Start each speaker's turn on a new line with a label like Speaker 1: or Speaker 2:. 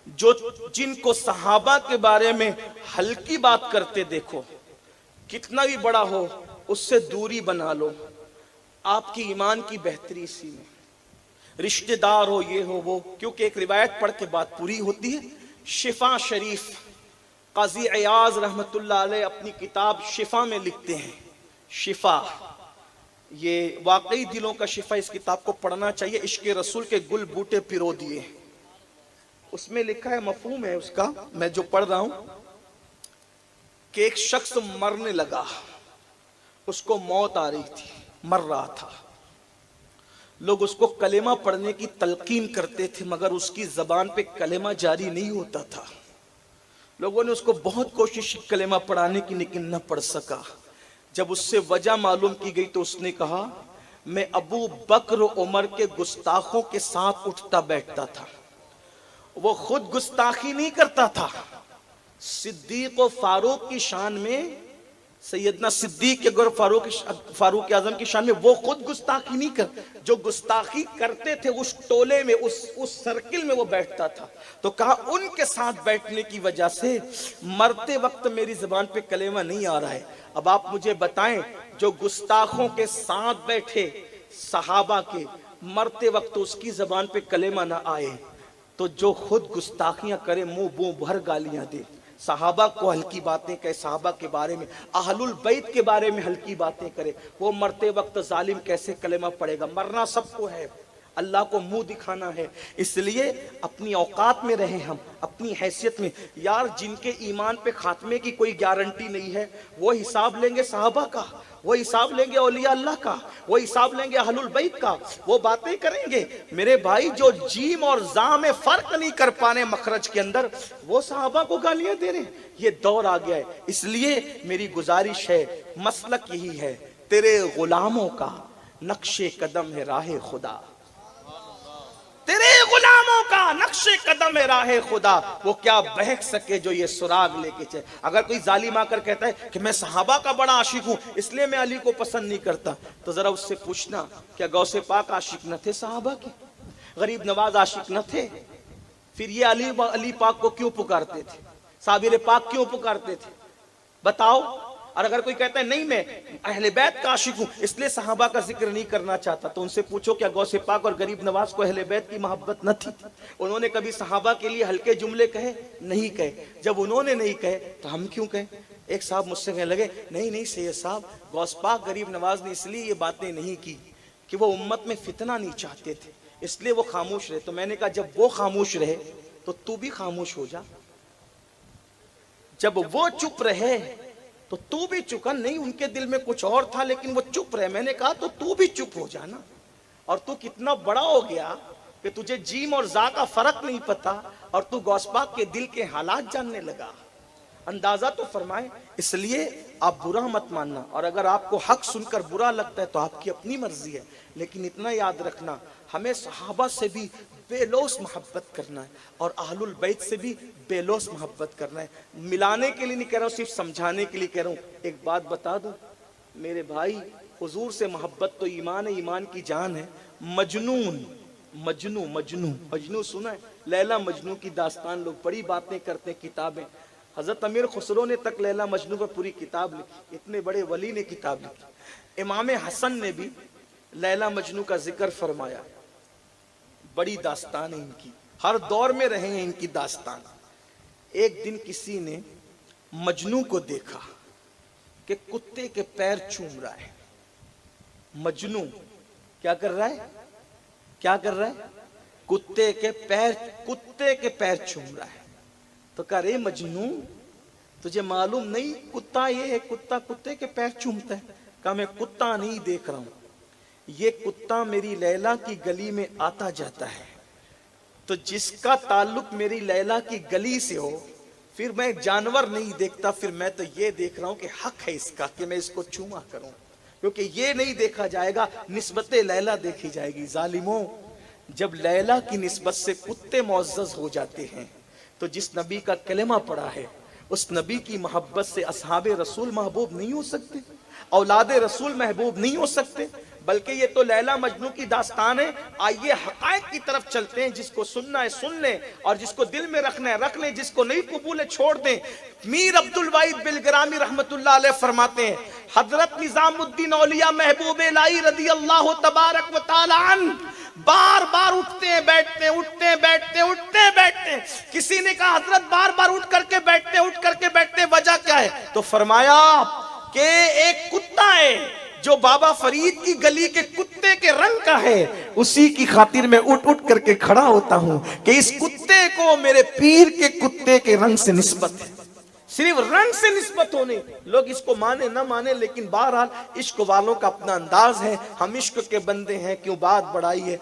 Speaker 1: جو جن کو صحابہ کے بارے میں ہلکی بات کرتے دیکھو، کتنا بھی بڑا ہو اس سے دوری بنا لو، آپ کی ایمان کی بہتری اسی میں۔ رشتہ دار ہو، یہ ہو وہ، کیونکہ ایک روایت پڑھ کے بات پوری ہوتی ہے۔ شفا شریف، قاضی عیاض رحمت اللہ علیہ اپنی کتاب شفا میں لکھتے ہیں، شفا یہ واقعی دلوں کا شفا، اس کتاب کو پڑھنا چاہیے، عشق رسول کے گل بوٹے پرو دیے۔ اس میں لکھا ہے، مفہوم ہے اس کا، میں جو پڑھ رہا ہوں کہ ایک شخص مرنے لگا، اس کو موت آ رہی تھی، مر رہا تھا، لوگ اس کو کلمہ پڑھنے کی تلقین کرتے تھے مگر اس کی زبان پہ کلمہ جاری نہیں ہوتا تھا۔ لوگوں نے اس کو بہت کوشش کی کلمہ پڑھانے کی لیکن نہ پڑھ سکا۔ جب اس سے وجہ معلوم کی گئی تو اس نے کہا، میں ابو بکر و عمر کے گستاخوں کے ساتھ اٹھتا بیٹھتا تھا، وہ خود گستاخی نہیں کرتا تھا، صدیق و فاروق کی شان میں، سیدنا صدیق کے گر فاروق اعظم کی شان میں وہ خود گستاخی نہیں کر، جو گستاخی کرتے تھے اس ٹولے میں، اس سرکل میں وہ بیٹھتا تھا۔ تو کہا ان کے ساتھ بیٹھنے کی وجہ سے مرتے وقت میری زبان پہ کلمہ نہیں آ رہا ہے۔ اب آپ مجھے بتائیں، جو گستاخوں کے ساتھ بیٹھے صحابہ کے، مرتے وقت اس کی زبان پہ کلمہ نہ آئے، تو جو خود گستاخیاں کرے، منہ بو بھر گالیاں دے، صحابہ کو ہلکی باتیں کہے، صحابہ کے بارے میں، اہل البیت کے بارے میں ہلکی باتیں کرے، وہ مرتے وقت ظالم کیسے کلمہ پڑے گا؟ مرنا سب کو ہے، اللہ کو منہ دکھانا ہے، اس لیے اپنی اوقات میں رہیں، ہم اپنی حیثیت میں۔ یار جن کے ایمان پہ خاتمے کی کوئی گارنٹی نہیں ہے، وہ حساب لیں گے صحابہ کا، وہ حساب لیں گے اولیاء اللہ کا، وہ حساب لیں گے اہل البیت کا، وہ باتیں کریں گے۔ میرے بھائی جو جیم اور زا میں فرق نہیں کر پانے مخرج کے اندر، وہ صحابہ کو گالیاں دے رہے ہیں۔ یہ دور آ گیا ہے، اس لیے میری گزارش ہے، مسلک یہی ہے، تیرے غلاموں کا نقش قدم ہے راہ خدا، تیرے غلاموں کا نقش قدم ہے راہ خدا، وہ کیا بہک سکے جو یہ سراغ لے کے چلے۔ اگر کوئی ظالم آ کر کہتا ہے کہ میں صحابہ کا بڑا عاشق ہوں اس لیے میں علی کو پسند نہیں کرتا، تو ذرا اس سے پوچھنا، کیا غوث پاک عاشق نہ تھے صحابہ کے؟ غریب نواز عاشق نہ تھے؟ پھر یہ علی پاک کو کیوں پکارتے تھے؟ صابر پاک کیوں پکارتے تھے؟ بتاؤ۔ اور اگر کوئی کہتا ہے نہیں میں اہل بیت کا عاشق ہوں اس لیے صحابہ کا ذکر نہیں کرنا چاہتا، تو ان سے پوچھو کیا غوث پاک اور غریب نواز کو اہل بیت کی محبت نہ تھی؟ انہوں نے کبھی صحابہ کے لیے ہلکے جملے کہے؟ نہیں کہے۔ جب انہوں نے نہیں کہے تو ہم کیوں کہیں؟ ایک صاحب مجھ سے کہنے لگے، نہیں سید صاحب، غوث پاک غریب نواز نے اس لیے یہ باتیں نہیں کی کہ وہ امت میں فتنہ نہیں چاہتے تھے، اس لیے وہ خاموش رہے۔ تو میں نے کہا جب وہ خاموش رہے تو بھی خاموش ہو جا، جب وہ چپ رہے تو بھی چکن نہیں، ان کے دل میں کچھ اور تھا لیکن وہ چپ رہے۔ میں نے کہا تو بھی چپ ہو جانا، اور تو کتنا بڑا ہو گیا کہ تجھے جیم اور زا کا فرق نہیں پتا اور تو غوث پاک کے دل کے حالات جاننے لگا۔ اندازہ تو فرمائے۔ اس لیے آپ برا مت ماننا، اور اگر آپ کو حق سن کر برا لگتا ہے تو آپ کی اپنی مرضی ہے، لیکن اتنا یاد رکھنا ہمیں صحابہ سے بھی بے لوث محبت کرنا ہے اور اہل البیت سے بھی بے لوث محبت کرنا ہے۔ ملانے کے لیے نہیں کہہ رہا ہوں، صرف سمجھانے کے لیے کہہ رہا ہوں۔ ایک بات بتا دوں میرے بھائی، حضور سے محبت تو ایمان ہے، ایمان کی جان ہے۔ مجنون سنا ہے؟ لیلا مجنون کی داستان لوگ بڑی باتیں کرتے ہیں، کتابیں، حضرت امیر خسرو نے تک لیلا مجنون پر پوری کتاب لکھی، اتنے بڑے ولی نے کتاب لکھی۔ امام حسن نے بھی لیلا مجنون کا ذکر فرمایا، بڑی داستان ہے ان کی، ہر دور میں رہے ہیں ان کی داستان۔ ایک دن کسی نے مجنون کو دیکھا کہ کتے کے پیر چوم رہا ہے۔ مجنون کیا کر رہا ہے؟ کیا کر رہا ہے؟ کتے کے پیر چوم رہا ہے۔ تو کہا رے مجنون، تجھے معلوم نہیں کتا یہ ہے، کتا کتے کے پیر چومتا ہے؟ کہا میں کتا نہیں دیکھ رہا ہوں، یہ کتا میری لیلا کی گلی میں آتا جاتا ہے، تو جس کا تعلق میری لیلا کی گلی سے ہو، پھر میں جانور نہیں دیکھتا، پھر میں تو یہ دیکھ رہا ہوں کہ حق ہے اس کا کہ میں اس کو چوما کروں، کیونکہ یہ نہیں دیکھا جائے گا، نسبت لیلا دیکھی جائے گی۔ ظالموں، جب لیلا کی نسبت سے کتے معزز ہو جاتے ہیں تو جس نبی کا کلمہ پڑا ہے اس نبی کی محبت سے اصحاب رسول محبوب نہیں ہو سکتے؟ اولاد رسول محبوب نہیں ہو سکتے؟ بلکہ یہ تو لیلا مجنوں کی داستان ہے. آئیے حقائق کی طرف چلتے ہیں. جس کو سننا ہے سن لیں, اور جس کو دل میں رکھنا ہے رکھ لیں, جس کو نہیں قبول ہے چھوڑ دیں. میر عبد الواحد بلگرامی رحمت اللہ علیہ فرماتے ہیں, حضرت نظام الدین اولیاء محبوب الہی رضی اللہ تبارک و تعالی عنہ بار بار اٹھتے ہیں بیٹھتے ہیں, اٹھتے ہیں بیٹھتے ہیں, اٹھتے ہیں بیٹھتے ہیں. کسی نے کہا حضرت بار بار اٹھ کر کے بیٹھتے ہیں, اٹھ کر کے بیٹھتے ہیں, وجہ کیا ہے؟ تو فرمایا کہ ایک کتا ہے جو بابا فرید کی گلی کے کتے کے رنگ کا ہے, اسی کی خاطر میں اٹھ اٹھ کر کے کھڑا ہوتا ہوں کہ اس کتے کو میرے پیر کے کتے کے رنگ سے نسبت ہے. صرف رنگ سے نسبت ہونے, لوگ اس کو مانے نہ مانے, لیکن بہرحال عشق والوں کا اپنا انداز ہے. ہم عشق کے بندے ہیں, کیوں بات بڑھائی ہے.